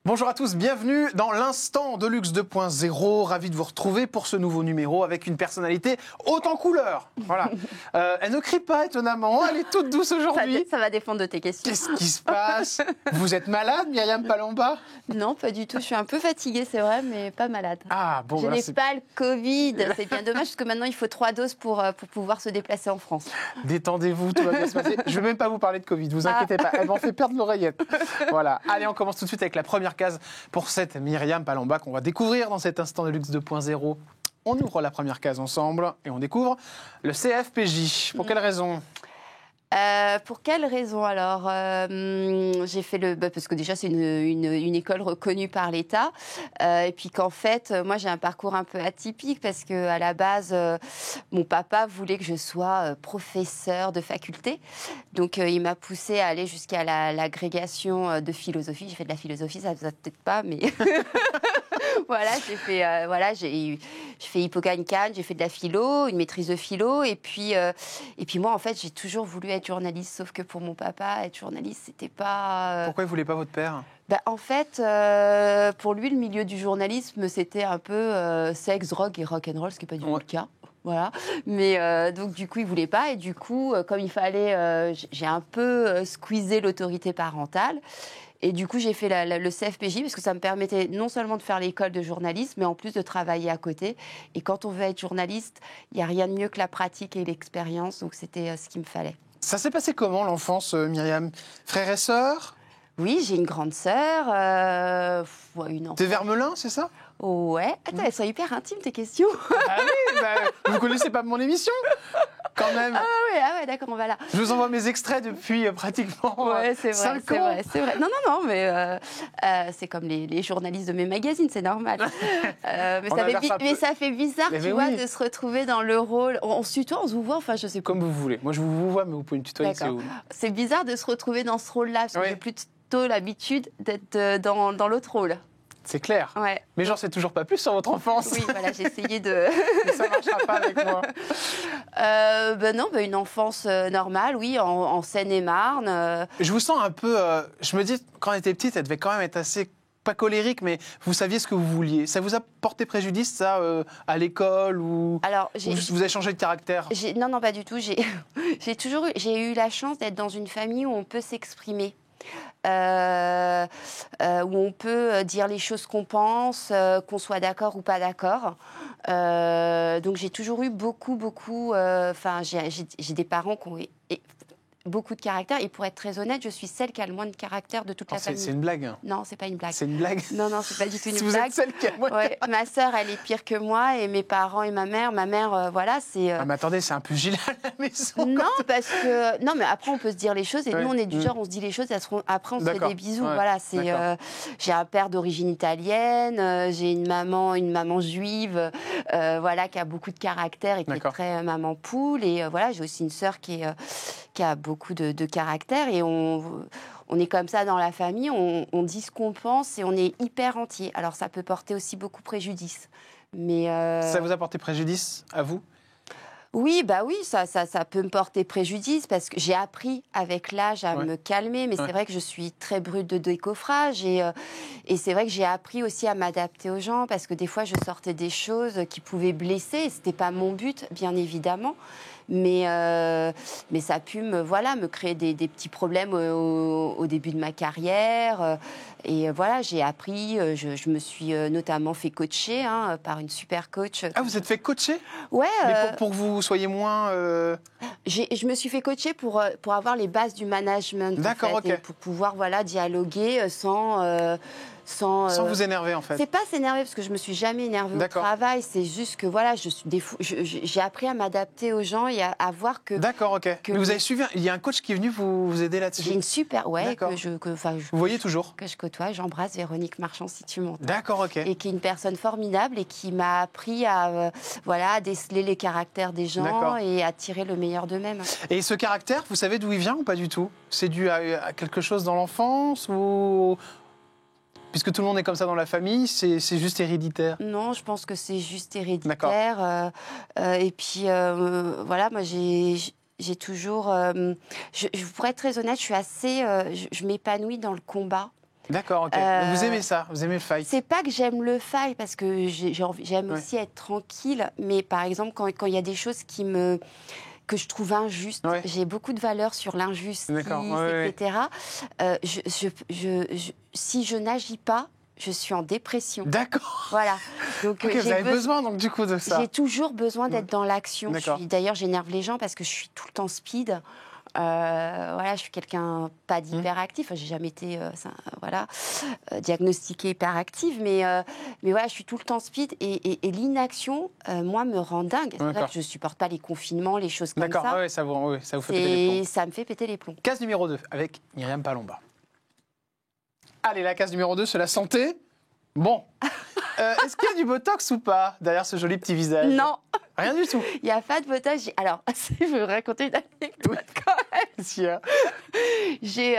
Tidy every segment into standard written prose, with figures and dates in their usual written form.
Bonjour à tous, bienvenue dans l'Instant de Luxe 2.0. Ravi de vous retrouver pour ce nouveau numéro avec une personnalité haute en couleur. Voilà. Elle ne crie pas étonnamment, elle est toute douce aujourd'hui. Ça va défendre de tes questions. Qu'est-ce qui se passe? Vous êtes malade, Myriam Palamba? Non, pas du tout. Je suis un peu fatiguée, c'est vrai, mais pas malade. Ah bon, je n'ai pas le Covid. C'est bien dommage parce que maintenant il faut 3 doses pour pouvoir se déplacer en France. Détendez-vous, tout va bien se passer. Je ne vais même pas vous parler de Covid, vous inquiétez pas. Elle m'en fait perdre l'oreillette. Voilà. Allez, on commence tout de suite avec la première case pour cette Myriam Palamba qu'on va découvrir dans cet Instant de Luxe 2.0. On ouvre la première case ensemble et on découvre le CFPJ. Pour quelle raison ? Pour quelle raison alors j'ai fait parce que déjà c'est une école reconnue par l'État et puis qu'en fait moi j'ai un parcours un peu atypique parce que à la base mon papa voulait que je sois professeur de faculté, donc il m'a poussée à aller jusqu'à l'agrégation de philosophie. J'ai fait de la philosophie, ça ne vous a peut-être pas, mais voilà, j'ai fait Hippocagne-Cannes, j'ai fait de la philo, une maîtrise de philo, et puis moi en fait j'ai toujours voulu être journaliste, sauf que pour mon papa être journaliste c'était pas. Pourquoi il voulait pas votre père ? En fait, pour lui le milieu du journalisme c'était un peu sexe, drogue et rock'n'roll, ce qui n'est pas du tout le cas. Voilà, mais donc du coup il voulait pas, et du coup comme il fallait, j'ai un peu squeezé l'autorité parentale. Et du coup, j'ai fait le CFPJ parce que ça me permettait non seulement de faire l'école de journalisme, mais en plus de travailler à côté. Et quand on veut être journaliste, il n'y a rien de mieux que la pratique et l'expérience. Donc, c'était ce qu'il me fallait. Ça s'est passé comment, l'enfance, Myriam ? Frères et sœurs ? Oui, j'ai une grande sœur. Une enfant. T'es Vermelin, c'est ça ? Ouais. Attends, elles sont hyper intimes, tes questions. Ah oui, vous connaissez pas mon émission ? Quand même. Ah ouais, d'accord, on va là. Je vous envoie mes extraits depuis pratiquement 5 ans. C'est vrai. Non, mais c'est comme les journalistes de mes magazines, c'est normal. Mais ça fait bizarre, tu vois, de se retrouver dans le rôle. On se tutoie, on se vous voit, enfin, je sais pas. Comme vous voulez. Moi, je vous vois, mais vous pouvez me tutoyer, c'est où ? C'est bizarre de se retrouver dans ce rôle-là, parce que j'ai plutôt l'habitude d'être dans l'autre rôle. C'est clair. Ouais. Mais j'en sais toujours pas plus sur votre enfance. Oui, voilà, j'ai essayé de... Mais ça marchera pas avec moi. Une enfance normale, oui, en Seine-et-Marne. Je vous sens un peu... je me dis, quand elle était petite, elle devait quand même être assez... Pas colérique, mais vous saviez ce que vous vouliez. Ça vous a porté préjudice, ça, à l'école ou... Alors, vous avez changé de caractère? Non, pas du tout. J'ai eu la chance d'être dans une famille où on peut s'exprimer. Où on peut dire les choses qu'on pense, qu'on soit d'accord ou pas d'accord. Donc j'ai toujours eu beaucoup, j'ai des parents qui ont beaucoup de caractère, et pour être très honnête, je suis celle qui a le moins de caractère de toute la famille. C'est une blague. Non, c'est pas une blague. C'est une blague. Non, c'est pas du tout une blague. Vous êtes celle qui a le moins de caractère. Ma sœur, elle est pire que moi, et mes parents et ma mère, voilà, c'est... Ah, mais attendez, c'est un peu Gilles à la maison. Non, mais après, on peut se dire les choses, et nous, on est du genre, on se dit les choses, et après, on se fait des bisous. Ouais. Voilà, j'ai un père d'origine italienne, j'ai une maman juive, qui a beaucoup de caractère et qui est très maman poule, et j'ai aussi une sœur qui a beaucoup de caractère, et on est comme ça dans la famille, on dit ce qu'on pense et on est hyper entier. Alors ça peut porter aussi beaucoup préjudice. Mais Ça vous a porté préjudice à vous ? Oui, ça peut me porter préjudice parce que j'ai appris avec l'âge à me calmer, mais c'est vrai que je suis très brute de décoffrage, et c'est vrai que j'ai appris aussi à m'adapter aux gens, parce que des fois je sortais des choses qui pouvaient blesser, et c'était pas mon but, bien évidemment. Mais ça a pu me créer des petits problèmes au début de ma carrière. Et voilà, j'ai appris, je me suis notamment fait coacher par une super coach. Ah, vous êtes fait coacher ? Ouais. Mais pour que vous soyez moins... Je me suis fait coacher pour avoir les bases du management. D'accord, en fait, et pour pouvoir dialoguer sans vous énerver, en fait. C'est pas s'énerver, parce que je me suis jamais énervée au travail. C'est juste que j'ai appris à m'adapter aux gens et à voir que. D'accord, ok. Mais vous avez suivi. Il y a un coach qui est venu vous aider là-dessus. J'ai une super, vous voyez toujours. Que je côtoie. J'embrasse Véronique Marchand, si tu m'entends. D'accord, ok. Et qui est une personne formidable et qui m'a appris à déceler les caractères des gens et à tirer le meilleur d'eux-mêmes. Et ce caractère, vous savez d'où il vient ou pas du tout ? C'est dû à quelque chose dans l'enfance ou... Puisque tout le monde est comme ça dans la famille, c'est juste héréditaire? Non, je pense que c'est juste héréditaire. Et puis, moi, j'ai toujours... pour être très honnête, je suis assez... je m'épanouis dans le combat. D'accord, ok. Donc vous aimez ça, vous aimez le fight. C'est pas que j'aime le fight, parce que j'aime Ouais. aussi être tranquille, mais par exemple, quand il y a des choses que je trouve injustes, Ouais. j'ai beaucoup de valeur sur l'injustice, D'accord, ouais, etc. Si je n'agis pas, je suis en dépression. D'accord. Voilà. Donc, Ok, vous avez besoin donc du coup de ça. j'ai toujours besoin d'être dans l'action. D'accord. D'ailleurs, j'énerve les gens parce que je suis tout le temps speed. Voilà, je suis quelqu'un pas d'hyperactif. J'ai jamais été diagnostiquée hyperactive, mais voilà, je suis tout le temps speed et l'inaction, moi, me rend dingue. C'est vrai que je supporte pas les confinements, les choses comme ça. D'accord, ouais, ça vous fait péter les plombs. Ça me fait péter les plombs. Case numéro 2 avec Myriam Palomba. Allez, la case numéro 2, c'est la santé. Bon. Est-ce qu'il y a du botox ou pas derrière ce joli petit visage? Non, Rien du tout. il n'y a pas de botox. Alors, je veux raconter une anecdote quand même. Si, hein. J'ai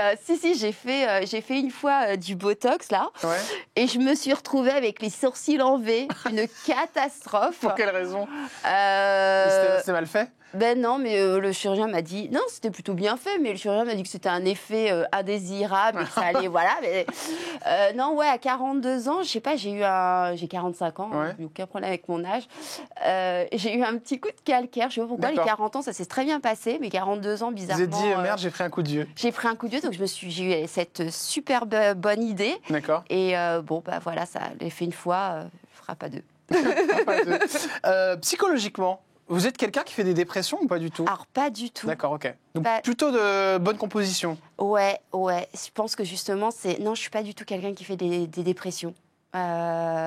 fait une fois du botox là, Ouais. et je me suis retrouvée avec les sourcils en V, une catastrophe. Pour quelle raison? Euh, C'était mal fait? Ben non, mais le chirurgien m'a dit non, c'était plutôt bien fait, mais le chirurgien m'a dit que c'était un effet indésirable et que ça allait, voilà. Mais, non, ouais, à 42 ans, je sais pas, j'ai 45 ans, Ouais. j'ai aucun problème avec mon âge. J'ai eu un petit coup de calcaire, je sais pas pourquoi. Les 40 ans, ça s'est très bien passé, mais 42 ans, Vous bizarrement. vous êtes dit, merde, j'ai pris un coup de vieux. J'ai pris un coup de vieux, donc j'ai eu cette super bonne idée. D'accord. Et bon, bah voilà, ça l'a fait une fois, je fera pas deux. Psychologiquement, vous êtes quelqu'un qui fait des dépressions ou pas du tout? Alors, pas du tout. D'accord, ok. Donc Pas- plutôt de bonne composition. Ouais. Je pense que justement, non, je suis pas du tout quelqu'un qui fait des dépressions.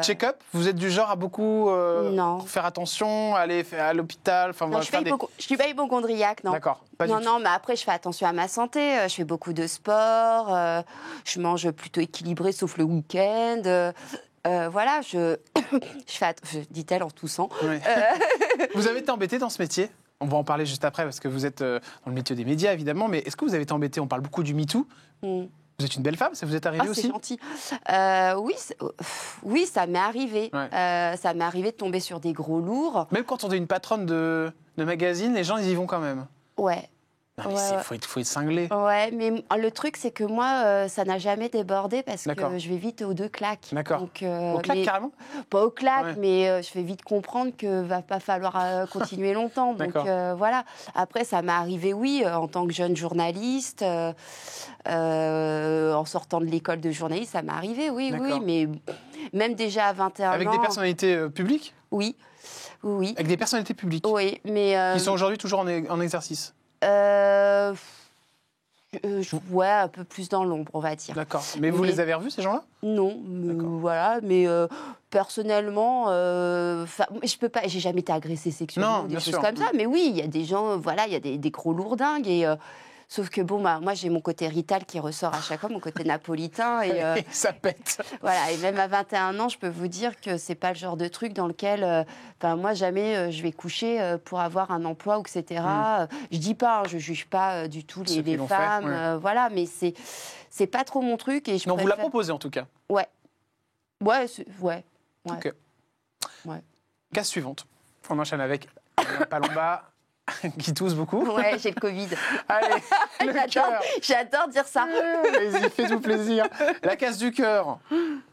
Check-up, vous êtes du genre à beaucoup Non. faire attention, aller à l'hôpital, enfin Non, voilà, je suis pas hypochondriaque, non. D'accord, pas du Non, tout. non, mais après, je fais attention à ma santé. Je fais beaucoup de sport. Je mange plutôt équilibré, sauf le week-end. Voilà, dit-elle en toussant. Ouais. Vous avez été embêté dans ce métier? On va en parler juste après parce que vous êtes dans le métier des médias, évidemment. Mais est-ce que vous avez été embêté? On parle beaucoup du MeToo. Mm. Vous êtes une belle femme, ça vous est arrivé Ah, c'est aussi? gentil. Oui, ça m'est arrivé. Ouais. Ça m'est arrivé de tomber sur des gros lourds. Même quand on est une patronne de magazine, les gens, ils y vont quand même. Ouais. Non, mais Ouais. faut être cinglé. Ouais, mais le truc, c'est que moi, ça n'a jamais débordé parce D'accord. que je vais vite aux deux claques. D'accord. Donc, Au claque, carrément? pas aux claques, Ouais. mais je fais vite comprendre que va pas falloir continuer longtemps. Donc D'accord. voilà. Après, ça m'est arrivé, oui, en tant que jeune journaliste, en sortant de l'école de journaliste, ça m'est arrivé, oui, D'accord. mais même déjà à 21 Avec ans. des personnalités publiques? Oui, oui, Avec des personnalités publiques oui, mais qui sont aujourd'hui toujours en exercice? ouais, un peu plus dans l'ombre, on va dire. D'accord. Mais vous Mais- les avez revus, ces gens-là? Non, voilà, mais personnellement, je peux pas, j'ai jamais été agressée sexuellement Non, ou des bien choses sûr. comme ça, mais oui, il y a des gens, voilà, il y a des gros lourdingues et sauf que bon, bah, moi j'ai mon côté rital qui ressort à chaque fois, mon côté napolitain et Ça pète. voilà, et même à 21 ans, je peux vous dire que c'est pas le genre de truc dans lequel, moi jamais je vais coucher pour avoir un emploi, etc. Je dis pas, je juge pas du tout Ceux qui les l'ont fait, femmes, ouais. voilà, mais c'est pas trop mon truc et je Non, vous la préfère- proposez en tout cas. Ouais. Ouais, ouais. Ok. Ouais. Case suivante. On enchaîne avec Palomba qui tousse beaucoup. Ouais, j'ai le Covid. Allez, le cœur. J'adore dire ça. Vas-y, fais-vous plaisir. La case du cœur.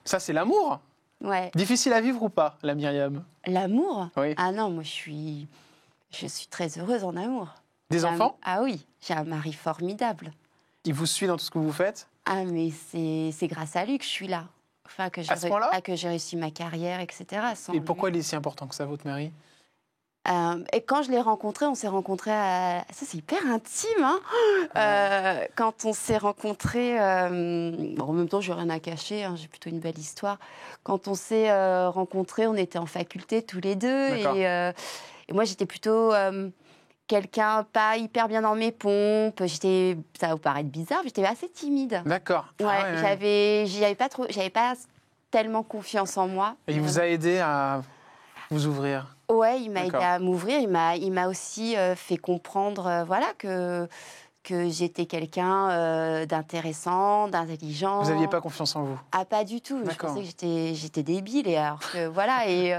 Ça, c'est l'amour. Ouais. Difficile à vivre ou pas, la Myriam? L'amour? Oui. Ah non, moi je suis très heureuse en amour. Des J'ai enfants? Ah oui, j'ai un mari formidable. Il vous suit dans tout ce que vous faites? Ah mais c'est grâce à lui que je suis là. Enfin, que j'ai À ce point-là que j'ai réussi ma carrière, etc. Sans Et lui. pourquoi il est si important que ça, votre mari? Et quand je l'ai rencontré, on s'est rencontrés à... Ça, c'est hyper intime, hein. Quand on s'est rencontrés... bon, en même temps, je n'ai rien à cacher, hein, j'ai plutôt une belle histoire. Quand on s'est rencontrés, on était en faculté tous les deux. D'accord. Et moi, j'étais plutôt quelqu'un pas hyper bien dans mes pompes. Ça va vous paraître bizarre, mais j'étais assez timide. D'accord. Ouais, Ah ouais. j'avais pas tellement confiance en moi. Et il vous a aidé à vous ouvrir? Ouais, il m'a aidé D'accord. à m'ouvrir. Il m'a aussi fait comprendre, voilà, que j'étais quelqu'un d'intéressant, d'intelligent. Vous n'aviez pas confiance en vous? Ah, pas du tout. Je D'accord. pensais que j'étais débile. Et alors que, voilà, et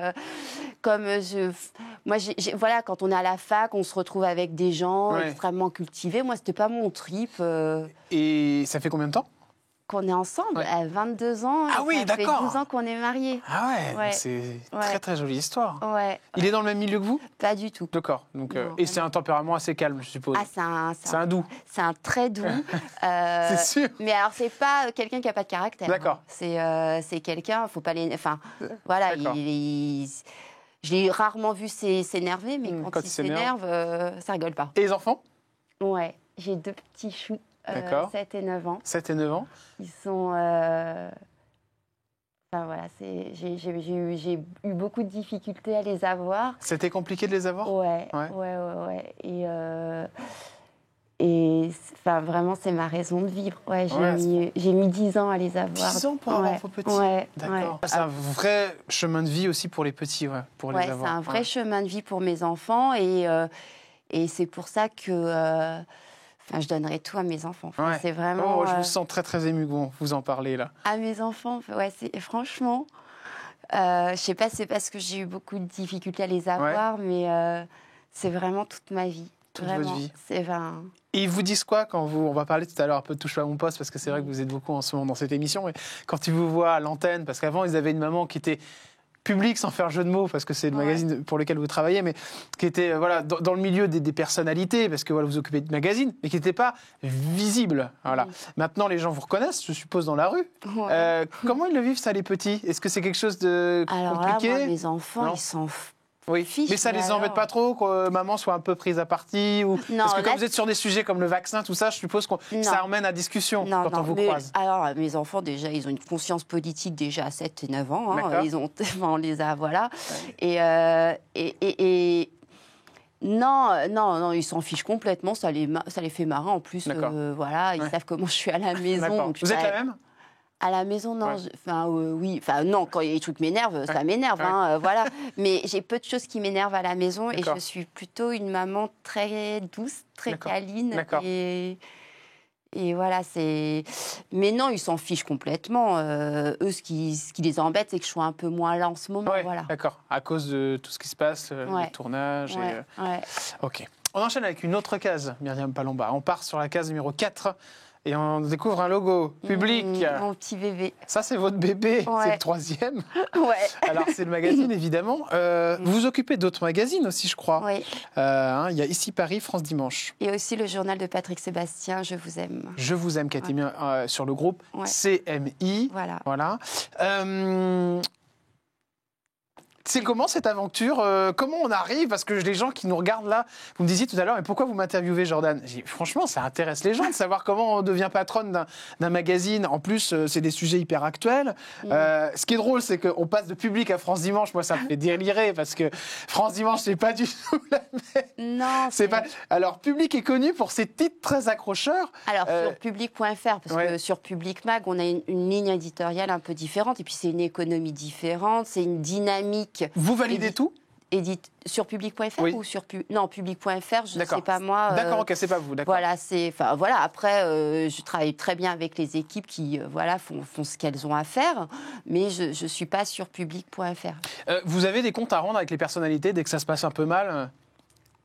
voilà, quand on est à la fac, on se retrouve avec des gens Ouais. extrêmement cultivés. Moi, c'était pas mon trip. Et ça fait combien de temps? Qu'on est ensemble, Ouais. à 22 ans. Ah oui, ça fait d'accord. 12 ans qu'on est mariés. Ah ouais, Ouais. c'est Ouais. très très jolie histoire. Ouais, Il est dans le même milieu que vous? pas du tout. D'accord. Donc, Non, et c'est un tempérament assez calme, je suppose. Ah, C'est un doux, c'est un très doux. c'est sûr. Mais alors, c'est pas quelqu'un qui a pas de caractère. D'accord. C'est quelqu'un, faut pas les. Enfin, voilà, D'accord. je l'ai rarement vu s'énerver, mais quand Quand il il s'énerve. s'énerve, ça rigole pas. Et les enfants? Ouais, j'ai 2 petits choux, D'accord. 7 et 9 ans. 7 et 9 ans. Ils sont. Enfin, voilà, j'ai eu beaucoup de difficultés à les avoir. C'était compliqué de les avoir? Ouais, Ouais. ouais. Et enfin, vraiment, c'est ma raison de vivre. Ouais, j'ai mis 10 ans à les avoir. 10 ans pour avoir vos petits? Ouais, D'accord. C'est un vrai chemin de vie aussi pour les petits, ouais, pour les ouais, avoir. c'est un vrai chemin de vie pour mes enfants. Et c'est pour ça que enfin, je donnerai tout à mes enfants. Enfin, Ouais. c'est vraiment... Oh, je vous sens très très ému quand vous en parlez là. À mes enfants, ouais, franchement... je sais pas, c'est parce que j'ai eu beaucoup de difficultés à les avoir, mais c'est vraiment toute ma vie. Toute vraiment. votre vie. C'est Et ils vous disent quoi quand on va parler tout à l'heure un peu de Touche à mon poste, parce que c'est vrai que vous êtes beaucoup en ce moment dans cette émission, et quand ils vous voient à l'antenne, parce qu'avant ils avaient une maman qui était publique, sans faire jeu de mots, parce que c'est le magazine pour lequel vous travaillez, mais qui était voilà, dans le milieu des personnalités, parce que voilà, vous occupez de magazine, mais qui n'était pas visible. Voilà. Maintenant, les gens vous reconnaissent, je suppose, dans la rue. Ouais. Comment ils le vivent, ça, les petits? Est-ce que c'est quelque chose de compliqué? Alors là, moi, mes enfants, Non. ils s'en Oui, fichent. mais ça les alors. embête pas trop que maman soit un peu prise à partie ou... Non, Parce que là, quand vous êtes sur des sujets comme le vaccin, tout ça, je suppose que Non. ça emmène à discussion quand on vous mais croise. alors, mes enfants, déjà, ils ont une conscience politique déjà à 7 et 9 ans. D'accord. Hein, on les a, voilà. Et non, ils s'en fichent complètement. Ça les fait marrer en plus. D'accord. Voilà, ils Ouais. savent comment je suis à la maison. D'accord. Donc, Vous êtes la même? À la maison, non. Ouais. Oui. Enfin, non, quand il y a des trucs qui m'énervent, ça m'énerve. Ouais. Hein, voilà. Mais j'ai peu de choses qui m'énervent à la maison. Et D'accord. je suis plutôt une maman très douce, très D'accord. câline. D'accord. Et voilà, c'est... Mais non, ils s'en fichent complètement. Eux, ce qui les embête, c'est que je sois un peu moins là en ce moment. Ouais, Voilà. d'accord. À cause de tout ce qui se passe, le tournage. Ouais, ouais. Ok. On enchaîne avec une autre case, Myriam Palomba. On part sur la case numéro 4 et on découvre un logo public. Mon petit bébé. Ça, c'est votre bébé, Ouais. c'est le 3e. Ouais. Alors, c'est le magazine, évidemment. Vous vous occupez d'autres magazines aussi, je crois. Oui. Il y a Ici Paris, France Dimanche. Et aussi le journal de Patrick Sébastien, Je vous aime. Je vous aime, qui a été mis sur le groupe Ouais. CMI. Voilà. C'est comment cette aventure? Comment on arrive? Parce que les gens qui nous regardent là, vous me disiez tout à l'heure, mais pourquoi vous m'interviewez, Jordan? Franchement, ça intéresse les gens de savoir comment on devient patronne d'un magazine. En plus, c'est des sujets hyper actuels. Ce qui est drôle, c'est qu'on passe de Public à France Dimanche. Moi, ça me fait délirer parce que France Dimanche, c'est pas du tout la même. Non, C'est pas... Alors, Public est connu pour ses titres très accrocheurs. Alors, sur public.fr, parce que sur Public Mag, on a une ligne éditoriale un peu différente. Et puis, c'est une économie différente. C'est une dynamique. Vous validez tout? Sur public.fr Oui. ou sur non public.fr, je ne sais pas moi. D'accord, ok, c'est pas vous, d'accord. Voilà, après je travaille très bien avec les équipes qui font ce qu'elles ont à faire, mais je suis pas sur public.fr. Vous avez des comptes à rendre avec les personnalités dès que ça se passe un peu mal?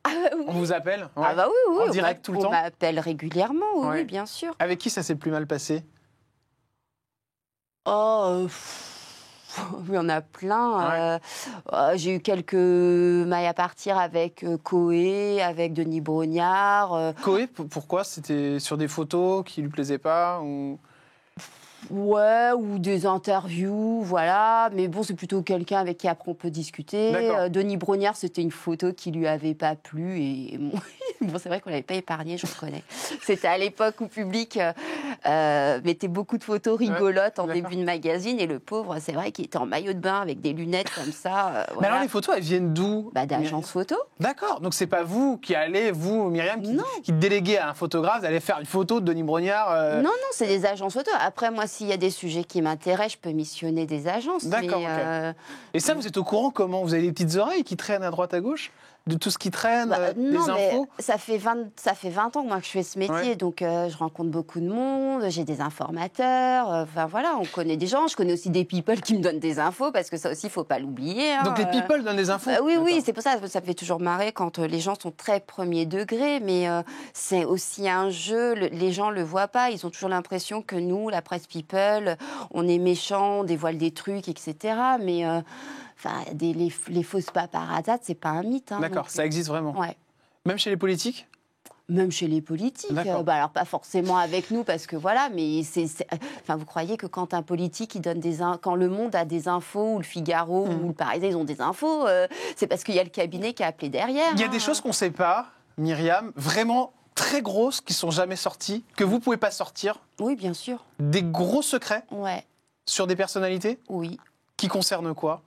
Oui. On vous appelle? Ouais. Ah bah oui, en direct tout le temps? On m'appelle régulièrement, oui, Ouais. oui, bien sûr. Avec qui ça s'est le plus mal passé? Il y en a plein. J'ai eu quelques mailles à partir avec Coé, avec Denis Brognard. Coé, pourquoi? C'était sur des photos qui lui plaisaient pas ou... Ouais, ou des interviews, voilà. Mais bon, c'est plutôt quelqu'un avec qui après on peut discuter. Denis Brognard, c'était une photo qui lui avait pas plu. Et bon, c'est vrai qu'on l'avait pas épargné, je reconnais. C'était à l'époque où Public mettait beaucoup de photos rigolotes en début de magazine. Et le pauvre, c'est vrai qu'il était en maillot de bain avec des lunettes comme ça. Mais alors les photos, elles viennent d'où? D'agence photo. D'accord, donc c'est pas vous qui allez, vous, Myriam, qui déléguez à un photographe d'aller faire une photo de Denis Brognard Non, c'est des agences photo. Après, moi, s'il y a des sujets qui m'intéressent, je peux missionner des agences. D'accord, ok. Et ça, vous êtes au courant comment? Vous avez des petites oreilles qui traînent à droite à gauche? de tout ce qui traîne, non, des infos? ça fait 20 ans moi, que je fais ce métier, donc je rencontre beaucoup de monde, j'ai des informateurs, enfin voilà, on connaît des gens, je connais aussi des people qui me donnent des infos, parce que ça aussi, il ne faut pas l'oublier. Donc les people donnent des infos? Oui, oui, c'est pour ça, ça me fait toujours marrer quand les gens sont très premier degré, mais c'est aussi un jeu, les gens ne le voient pas, ils ont toujours l'impression que nous, la presse people, on est méchants, on dévoile des trucs, etc. Mais... Enfin, les fausses paparazzades, c'est pas un mythe. Hein, d'accord, ça existe vraiment. Ouais. Même chez les politiques? Même chez les politiques. Alors, pas forcément avec nous, parce que voilà, mais enfin, vous croyez que quand un politique, il donne quand Le Monde a des infos, ou le Figaro, ou le Parisien, ils ont des infos, c'est parce qu'il y a le cabinet qui a appelé derrière. Il y a des choses qu'on ne sait pas, Myriam, vraiment très grosses, qui ne sont jamais sorties, que vous ne pouvez pas sortir? Oui, bien sûr. Des gros secrets? Ouais. Sur des personnalités? Oui. Qui concernent quoi?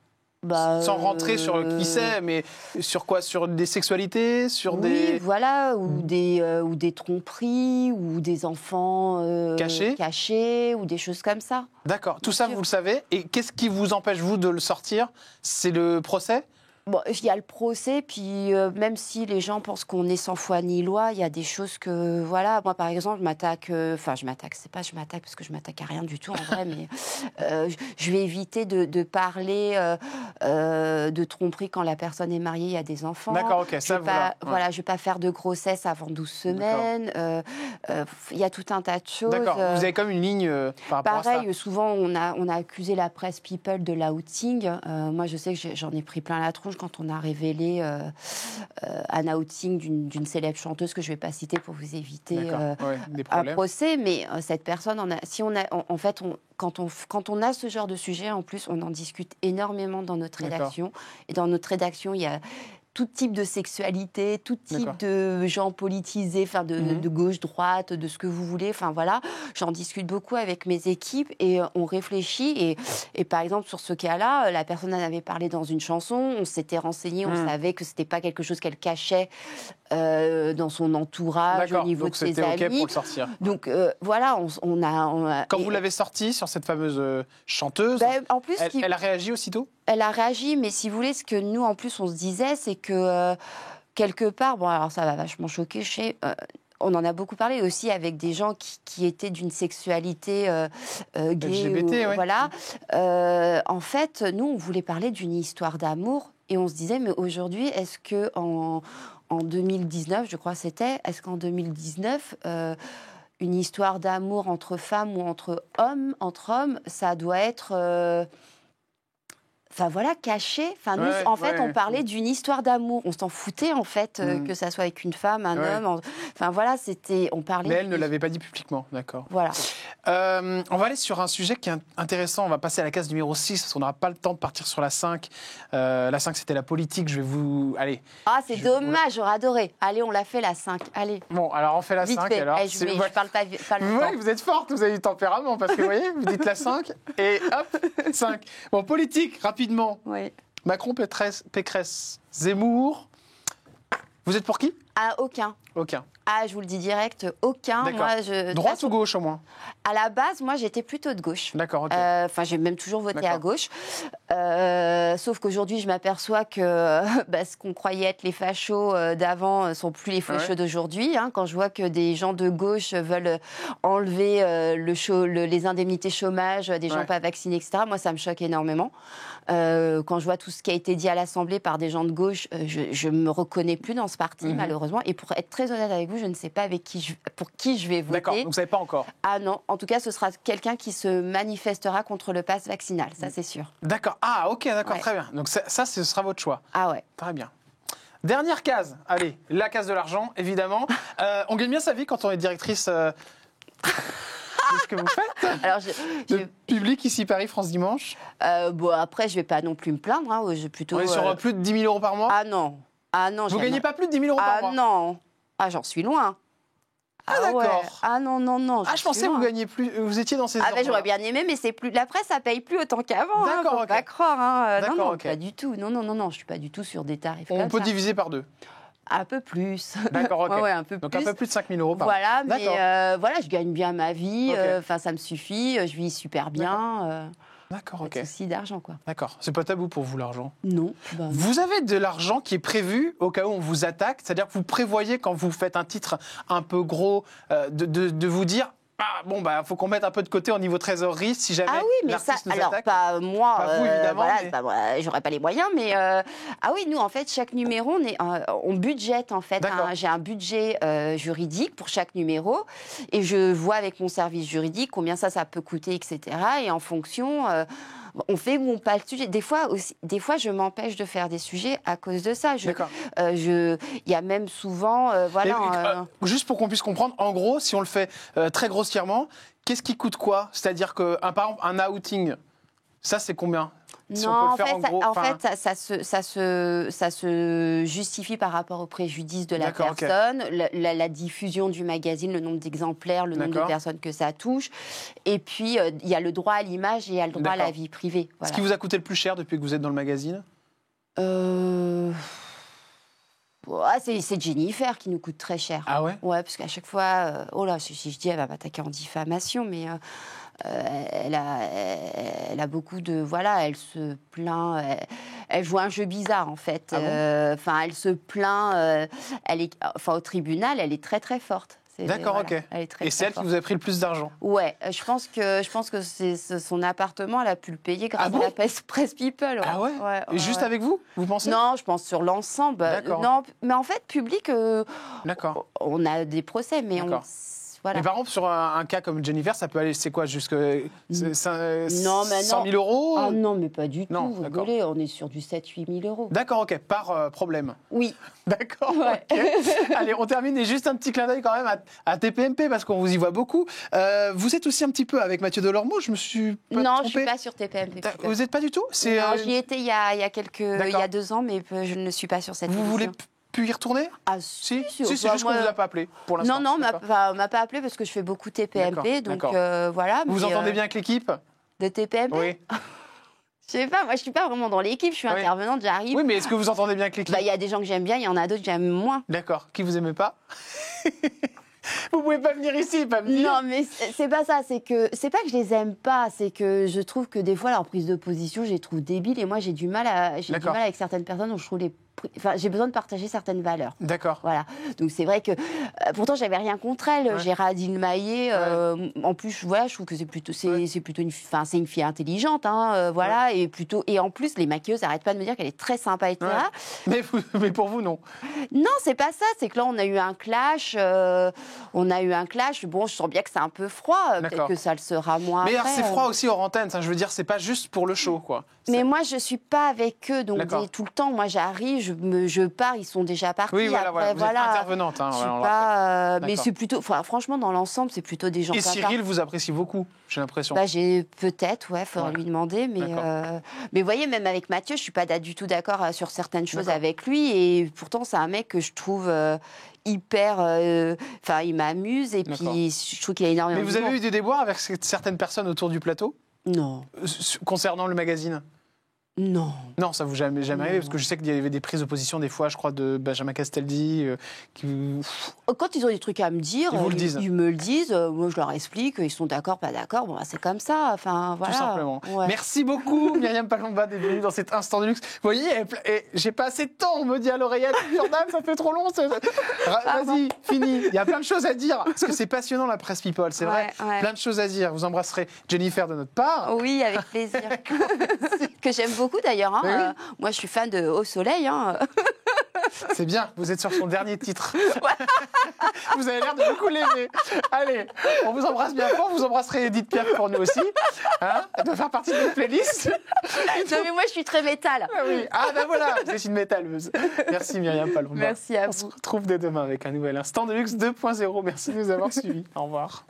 Sans rentrer sur qui c'est, mais sur quoi? Sur des sexualités, sur des... voilà, ou des tromperies, ou des enfants cachés, ou des choses comme ça. D'accord, tout ça, vous le savez. Et qu'est-ce qui vous empêche, vous, de le sortir? C'est le procès? Bon, il y a le procès, puis même si les gens pensent qu'on est sans foi ni loi, il y a des choses que, voilà, moi par exemple, je m'attaque parce que je m'attaque à rien du tout en vrai, mais je vais éviter de parler de tromperie quand la personne est mariée, il y a des enfants. D'accord, ok, ça voilà, je vais pas faire de grossesse avant 12 semaines, il y a tout un tas de choses. D'accord, vous avez comme une ligne par rapport à ça. Pareil, souvent on a accusé la presse people de l'outing. Moi je sais que j'en ai pris plein la tronche quand on a révélé un outing d'une célèbre chanteuse que je ne vais pas citer pour vous éviter un procès, mais cette personne, quand on a ce genre de sujet, en plus, on en discute énormément dans notre rédaction. Et dans notre rédaction, il y a tout type de sexualité, tout type de gens politisés, enfin de gauche-droite, de ce que vous voulez. Enfin voilà, j'en discute beaucoup avec mes équipes et on réfléchit. Et par exemple, sur ce cas-là, la personne en avait parlé dans une chanson, on s'était renseigné, on savait que c'était pas quelque chose qu'elle cachait dans son entourage, au niveau de ses amis. Donc c'était OK pour le sortir. Donc voilà, on a... Quand vous l'avez sortie sur cette fameuse chanteuse, en plus, elle a réagi aussitôt? Elle a réagi, mais si vous voulez, ce que nous, en plus, on se disait, c'est que quelque part, bon, alors ça va vachement choquer, on en a beaucoup parlé aussi avec des gens qui étaient d'une sexualité gay, LGBT, voilà. En fait, nous, on voulait parler d'une histoire d'amour, et on se disait, mais aujourd'hui, est-ce que en 2019, je crois c'était, est-ce qu'en 2019 une histoire d'amour entre femmes ou entre hommes, ça doit être enfin voilà, caché. Enfin, nous, en fait, on parlait d'une histoire d'amour. On s'en foutait, en fait, que ça soit avec une femme, un homme. Enfin voilà, on parlait... Mais elle ne l'avait pas dit publiquement, d'accord. Voilà. On va aller sur un sujet qui est intéressant. On va passer à la case numéro 6, parce qu'on n'aura pas le temps de partir sur la 5. La 5, c'était la politique. Je vais vous... Allez. Ah, c'est dommage, j'aurais adoré. Allez, on l'a fait, la 5. Allez. Bon, alors on fait la 5. Alors. Je parle pas longtemps. Oui, vous êtes forte, vous avez du tempérament, parce que vous voyez, vous dites la 5, et hop, 5. Bon, politique, rapidement. Oui. Macron, Pécresse, Zemmour. Vous êtes pour qui? Ah, aucun. Aucun. Ah, je vous le dis direct, aucun. Moi, droite ou gauche, au moins? À la base, moi, j'étais plutôt de gauche. D'accord, ok. Enfin, j'ai même toujours voté à gauche. Sauf qu'aujourd'hui, je m'aperçois que ce qu'on croyait être les fachos d'avant ne sont plus les fachos d'aujourd'hui. Hein, quand je vois que des gens de gauche veulent enlever les indemnités chômage des gens pas vaccinés, etc., moi, ça me choque énormément. Quand je vois tout ce qui a été dit à l'Assemblée par des gens de gauche, je ne me reconnais plus dans ce parti, malheureusement. Et pour être très honnête avec vous, je ne sais pas pour qui je vais voter. D'accord, donc vous ne savez pas encore? Ah non, en tout cas, ce sera quelqu'un qui se manifestera contre le pass vaccinal, ça c'est sûr. D'accord, ah ok, d'accord, très bien. Donc ça, ce sera votre choix. Ah ouais. Très bien. Dernière case, allez, la case de l'argent, évidemment. On gagne bien sa vie quand on est directrice... C'est ce que vous faites? Alors, Public, ici Paris, France Dimanche. Bon, après, je ne vais pas non plus me plaindre. Hein, on est sur plus de 10 000 euros par mois? Ah non. Ah non. Vous ne gagnez pas plus de 10 000 euros par mois? Ah non. Ah, j'en suis loin. Ah d'accord. Ouais. Ah non. Ah, je pensais que vous gagnez plus. Vous étiez dans ces. Ah ben j'aurais bien aimé, mais c'est plus. La presse, ça paye plus autant qu'avant. D'accord. Faut pas croire. Hein. Non, pas du tout. Non. Je suis pas du tout sur des tarifs. On peut diviser par 2. Un peu plus. D'accord, ok. Ouais, un peu donc plus. Un peu plus de 5 000 euros par mois. Voilà, mais je gagne bien ma vie. Enfin, ça me suffit. Je vis super bien. D'accord, Pas ok. de souci d'argent, quoi. D'accord. C'est pas tabou pour vous, l'argent. Non. Bah, non. Vous avez de l'argent qui est prévu au cas où on vous attaque, c'est-à-dire que vous prévoyez quand vous faites un titre un peu gros de vous dire ah bon bah faut qu'on mette un peu de côté au niveau trésorerie si jamais Ah oui, mais ça, l'artiste nous alors attaque. pas moi, Pas vous, évidemment, voilà, mais- c'est pas moi, j'aurais pas les moyens, mais ah oui, nous en fait chaque numéro, on budgète en fait. D'accord. J'ai un budget juridique pour chaque numéro et je vois avec mon service juridique combien ça peut coûter, etc. Et en fonction, on fait ou on pas le sujet. Des fois, je m'empêche de faire des sujets à cause de ça. D'accord. Il y a même souvent, voilà. Juste pour qu'on puisse comprendre, en gros, si on le fait très grossièrement, qu'est-ce qui coûte quoi? C'est-à-dire que par exemple un outing, ça c'est combien? Si on peut Non, le en faire fait, en gros, ça se justifie par rapport au préjudice de la D'accord, ok. personne, la diffusion du magazine, le nombre d'exemplaires, le nombre de D'accord. personnes que ça touche. Et puis, il y a le droit à l'image et il y a le droit à la D'accord. vie privée. Ce Voilà. qui vous a coûté le plus cher depuis que vous êtes dans le magazine? C'est Jennifer qui nous coûte très cher. Ah ouais? Ouais, parce qu'à chaque fois, oh là, si je dis, elle va m'attaquer en diffamation, mais elle a beaucoup de, voilà, elle se plaint, elle joue un jeu bizarre en fait. Ah bon? Enfin, elle se plaint, au tribunal, elle est très très forte. D'accord, voilà, ok. elle est très, Et très c'est elle qui forte. vous a pris le plus d'argent? Ouais, je pense que c'est son appartement, elle a pu le payer grâce Ah bon? à la Press People. Ah ouais? Et juste ouais. avec vous? Vous pensez? Non, je pense sur l'ensemble. D'accord. Non, mais en fait, public, D'accord. on a des procès, mais D'accord. voilà. Mais par exemple, sur un cas comme Jennifer, ça peut aller, c'est quoi, jusque Non, mais 100 000 euros? Ah non, mais pas du Non, tout. Vous d'accord. rigolez, on est sur du 7-8 000 euros. D'accord, ok, par problème. Oui. D'accord. Ouais. Ok. Allez, on termine et juste un petit clin d'œil quand même à TPMP parce qu'on vous y voit beaucoup. Vous êtes aussi un petit peu avec Mathieu Delormeau, je me suis pas Non, trompé. je suis pas sur TPMP. Vous n'êtes pas du tout? C'est Non, j'y étais il y a D'accord. 2 ans, mais je ne suis pas sur cette vous émission. voulez plus y retourner? Ah, Si, si, c'est bah, juste qu'on moi- vous a pas appelé pour l'instant. Non, D'accord. on m'a pas appelé parce que je fais beaucoup TPMP, donc d'accord. voilà. Vous vous mais, entendez bien avec l'équipe? de TPMP? Oui. Je sais pas, moi je suis pas vraiment dans l'équipe, je suis Oui. intervenante, j'arrive. Oui, mais est-ce que vous entendez bien avec l'équipe? Bah, il y a des gens que j'aime bien, il y en a d'autres que j'aime moins. D'accord. Qui vous aimez pas? Vous pouvez pas venir ici, pas me dire. Non, mais c'est pas ça. C'est pas que je les aime pas. C'est que je trouve que des fois leur prise de position, je les trouve débiles. Et moi, j'ai du mal D'accord. avec certaines personnes dont je trouve j'ai besoin de partager certaines valeurs. D'accord. Voilà. Donc c'est vrai que pourtant j'avais rien contre elle. Ouais. Géraldine Maillet. En plus, voilà, je trouve que c'est plutôt c'est une fille intelligente. Hein, voilà. Et en plus, les maquilleuses n'arrêtent pas de me dire qu'elle est très sympa, etc. Ouais. Mais pour vous, non. Non, c'est pas ça. C'est que là, on a eu un clash. Bon, je sens bien que c'est un peu froid. Peut-être D'accord. que ça le sera moins Mais après. c'est froid aussi hors antenne. Ça, je veux dire, c'est pas juste pour le show, quoi. Mais moi, je suis pas avec eux, donc D'accord. tout le temps, moi, j'arrive, je pars, ils sont déjà partis. Oui, voilà, Après, vous êtes intervenante. Hein, Je suis voilà, on le rappelle. pas, mais D'accord. c'est plutôt, franchement, dans l'ensemble, c'est plutôt des gens Et sympas. Cyril vous apprécie beaucoup, j'ai l'impression. Bah, j'ai peut-être, faudrait Ouais. lui demander, D'accord. mais vous voyez, même avec Mathieu, je suis pas du tout d'accord sur certaines choses D'accord. avec lui, et pourtant c'est un mec que je trouve hyper, il m'amuse, et D'accord. puis je trouve qu'il a énormément. Mais vous avez eu des déboires avec certaines personnes autour du plateau Non, concernant le magazine? non. Non, ça vous jamais arrivé, parce que je sais qu'il y avait des prises de position des fois, je crois, de Benjamin Castaldi, qui... Quand ils ont des trucs à me dire, Ils vous le disent. ils me le disent. Moi, je leur explique. Ils sont d'accord, pas d'accord. Bon, bah, c'est comme ça. Enfin, voilà. Tout simplement. Ouais. Merci beaucoup, Myriam Palomba, d'être venue dans cet instant de luxe. Vous voyez, j'ai pas assez de temps, on me dit à l'oreillette. Jordan, ça fait trop long. Vas-y, fini. Il y a plein de choses à dire. Parce que c'est passionnant, la presse people, c'est vrai. Ouais. Plein de choses à dire. Vous embrasserez Jennifer de notre part. Oui, avec plaisir. Que j'aime beaucoup d'ailleurs. Hein. Mais oui. Moi, je suis fan de Au Soleil. Hein. C'est bien, vous êtes sur son dernier titre. Vous avez l'air de beaucoup l'aimer. Allez, on vous embrasse bien fort. Vous embrasserez Edith Piaf pour nous aussi. Hein, elle doit faire partie de notre playlist. Non, mais moi, je suis très métal. Ah oui. Ah ben voilà, vous êtes une métalleuse. Merci Myriam Palomba. Merci à On vous. se retrouve dès demain avec un nouvel instant de luxe 2.0. Merci de nous avoir suivis. Au revoir.